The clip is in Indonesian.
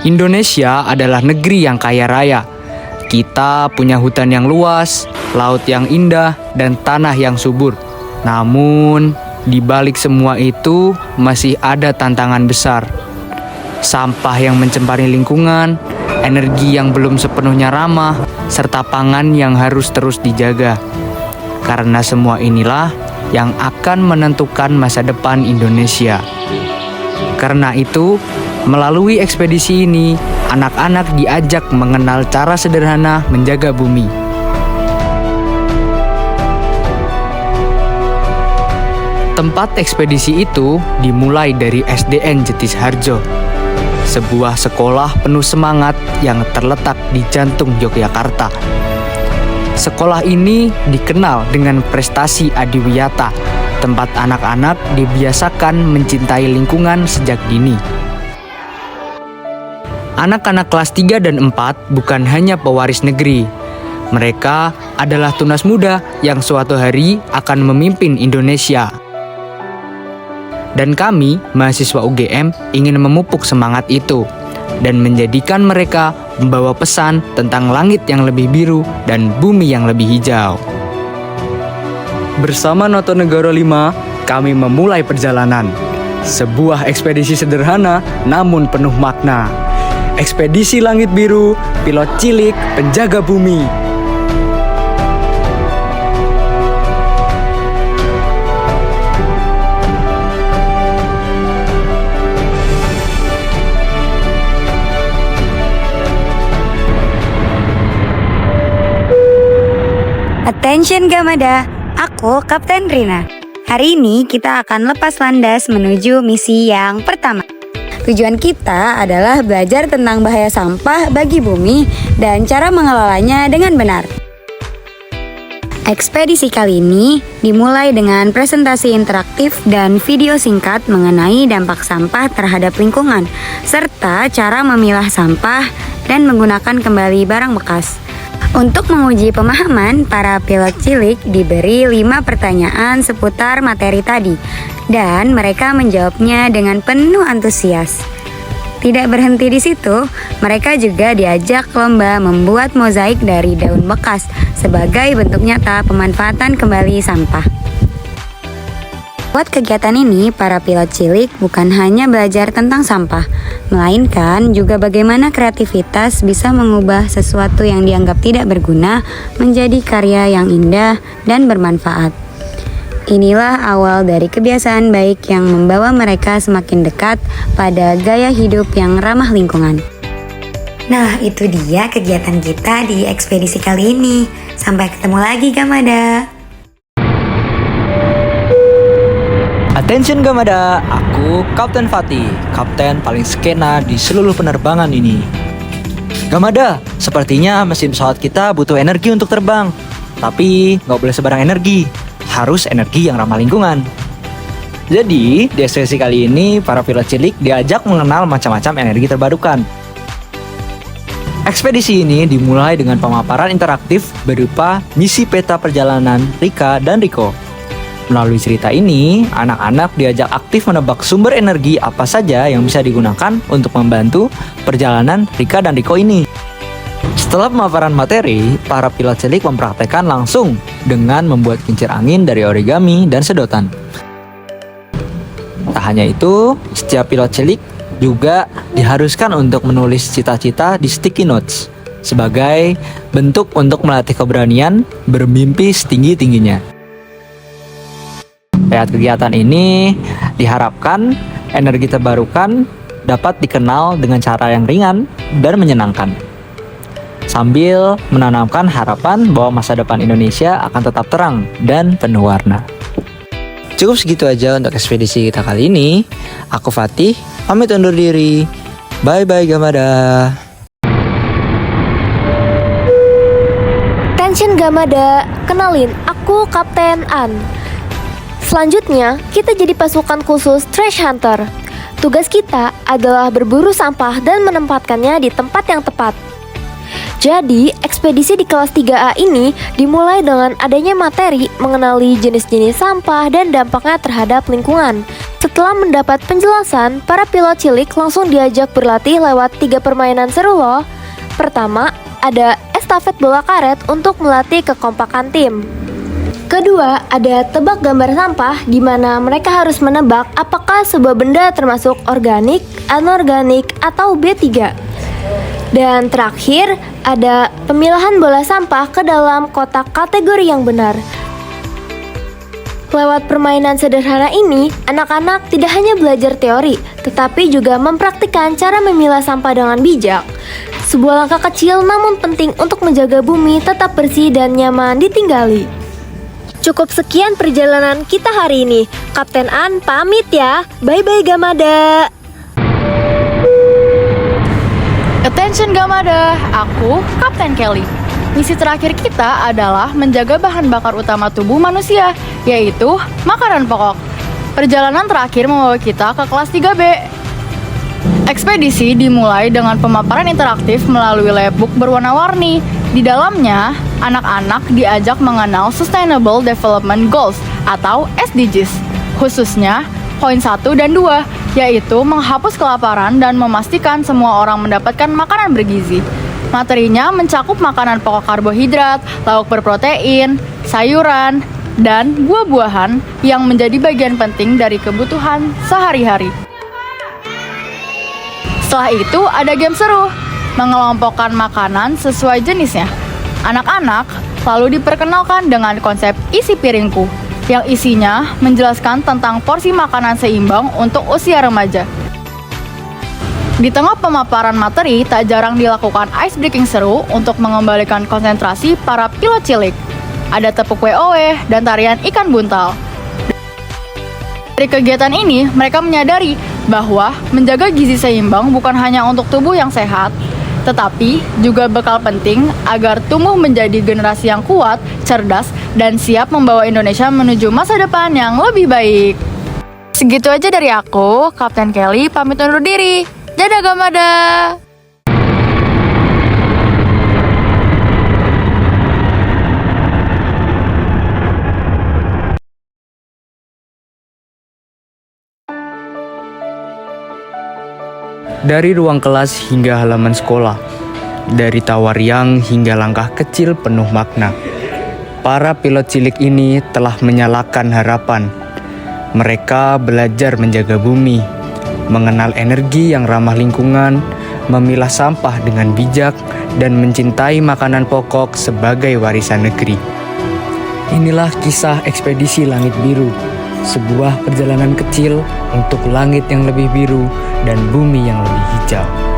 Indonesia adalah negeri yang kaya raya. Kita punya hutan yang luas, laut yang indah, dan tanah yang subur. Namun, di balik semua itu masih ada tantangan besar. Sampah yang mencemari lingkungan, energi yang belum sepenuhnya ramah, serta pangan yang harus terus dijaga. Karena semua inilah yang akan menentukan masa depan Indonesia. Karena itu, melalui ekspedisi ini, anak-anak diajak mengenal cara sederhana menjaga bumi. Tempat ekspedisi itu dimulai dari SDN Jetis Harjo, sebuah sekolah penuh semangat yang terletak di jantung Yogyakarta. Sekolah ini dikenal dengan prestasi adiwiyata, tempat anak-anak dibiasakan mencintai lingkungan sejak dini. Anak-anak kelas 3 dan 4 bukan hanya pewaris negeri. Mereka adalah tunas muda yang suatu hari akan memimpin Indonesia. Dan kami, mahasiswa UGM, ingin memupuk semangat itu dan menjadikan mereka membawa pesan tentang langit yang lebih biru dan bumi yang lebih hijau. Bersama Noto Negoro 5, kami memulai perjalanan. Sebuah ekspedisi sederhana namun penuh makna. Ekspedisi Langit Biru, pilot cilik, penjaga bumi. Attention Gamada, aku Kapten Rina. Hari ini kita akan lepas landas menuju misi yang pertama. Tujuan kita adalah belajar tentang bahaya sampah bagi bumi dan cara mengelolanya dengan benar. Ekspedisi kali ini dimulai dengan presentasi interaktif dan video singkat mengenai dampak sampah terhadap lingkungan, serta cara memilah sampah dan menggunakan kembali barang bekas. Untuk menguji pemahaman, para pilot cilik diberi 5 pertanyaan seputar materi tadi, dan mereka menjawabnya dengan penuh antusias. Tidak berhenti di situ, mereka juga diajak lomba membuat mozaik dari daun bekas sebagai bentuk nyata pemanfaatan kembali sampah. Lewat kegiatan ini, para pilot cilik bukan hanya belajar tentang sampah, melainkan juga bagaimana kreativitas bisa mengubah sesuatu yang dianggap tidak berguna menjadi karya yang indah dan bermanfaat. Inilah awal dari kebiasaan baik yang membawa mereka semakin dekat pada gaya hidup yang ramah lingkungan. Nah, itu dia kegiatan kita di ekspedisi kali ini. Sampai ketemu lagi, Gamada. Attention Gamada, aku Kapten Fatih, kapten paling skena di seluruh penerbangan ini. Gamada, sepertinya mesin pesawat kita butuh energi untuk terbang. Tapi nggak boleh sebarang energi, harus energi yang ramah lingkungan. Jadi, di ekspedisi kali ini, para pilot cilik diajak mengenal macam-macam energi terbarukan. Ekspedisi ini dimulai dengan pemaparan interaktif berupa misi peta perjalanan Rika dan Riko. Melalui cerita ini, anak-anak diajak aktif menebak sumber energi apa saja yang bisa digunakan untuk membantu perjalanan Rika dan Riko ini. Setelah pemaparan materi, para pilot cilik mempraktekkan langsung dengan membuat kincir angin dari origami dan sedotan. Tak hanya itu, setiap pilot cilik juga diharuskan untuk menulis cita-cita di sticky notes sebagai bentuk untuk melatih keberanian bermimpi setinggi-tingginya. Lewat kegiatan ini, diharapkan energi terbarukan dapat dikenal dengan cara yang ringan dan menyenangkan, sambil menanamkan harapan bahwa masa depan Indonesia akan tetap terang dan penuh warna. Cukup segitu aja untuk ekspedisi kita kali ini. Aku Fatih, pamit undur diri. Bye-bye Gamada. Attention Gamada, kenalin, aku Kapten An. Selanjutnya, kita jadi pasukan khusus Trash Hunter. Tugas kita adalah berburu sampah dan menempatkannya di tempat yang tepat. Jadi, ekspedisi di kelas 3A ini dimulai dengan adanya materi mengenali jenis-jenis sampah dan dampaknya terhadap lingkungan. Setelah mendapat penjelasan, para pilot cilik langsung diajak berlatih lewat 3 permainan seru loh. Pertama, ada estafet bola karet untuk melatih kekompakan tim. Kedua, ada tebak gambar sampah di mana mereka harus menebak apakah sebuah benda termasuk organik, anorganik, atau B3. Dan terakhir, ada pemilahan bola sampah ke dalam kotak kategori yang benar. Lewat permainan sederhana ini, anak-anak tidak hanya belajar teori, tetapi juga mempraktikkan cara memilah sampah dengan bijak. Sebuah langkah kecil namun penting untuk menjaga bumi tetap bersih dan nyaman ditinggali. Cukup sekian perjalanan kita hari ini. Kapten An pamit ya. Bye-bye Gamada. Attention Gamada, aku Kapten Kelly. Misi terakhir kita adalah menjaga bahan bakar utama tubuh manusia, yaitu makanan pokok. Perjalanan terakhir membawa kita ke kelas 3B. Ekspedisi dimulai dengan pemaparan interaktif melalui labbook berwarna-warni. Di dalamnya, anak-anak diajak mengenal Sustainable Development Goals atau SDGs, khususnya poin 1 dan 2, yaitu menghapus kelaparan dan memastikan semua orang mendapatkan makanan bergizi. Materinya mencakup makanan pokok karbohidrat, lauk berprotein, sayuran, dan buah-buahan yang menjadi bagian penting dari kebutuhan sehari-hari. Setelah itu ada game seru, mengelompokkan makanan sesuai jenisnya. Anak-anak lalu diperkenalkan dengan konsep isi piringku, yang isinya menjelaskan tentang porsi makanan seimbang untuk usia remaja. Di tengah pemaparan materi, tak jarang dilakukan ice breaking seru untuk mengembalikan konsentrasi para pilot cilik. Ada tepuk WOW dan tarian ikan buntal. Dari kegiatan ini, mereka menyadari bahwa menjaga gizi seimbang bukan hanya untuk tubuh yang sehat, tetapi juga bekal penting agar tumbuh menjadi generasi yang kuat, cerdas, dan siap membawa Indonesia menuju masa depan yang lebih baik. Segitu aja dari aku, Kapten Kelly, pamit undur diri. Dadah Gamada! Dari ruang kelas hingga halaman sekolah, dari tawariang hingga langkah kecil penuh makna, para pilot cilik ini telah menyalakan harapan. Mereka belajar menjaga bumi, mengenal energi yang ramah lingkungan, memilah sampah dengan bijak, dan mencintai makanan pokok sebagai warisan negeri. Inilah kisah ekspedisi Langit Biru, sebuah perjalanan kecil untuk langit yang lebih biru dan bumi yang lebih hijau.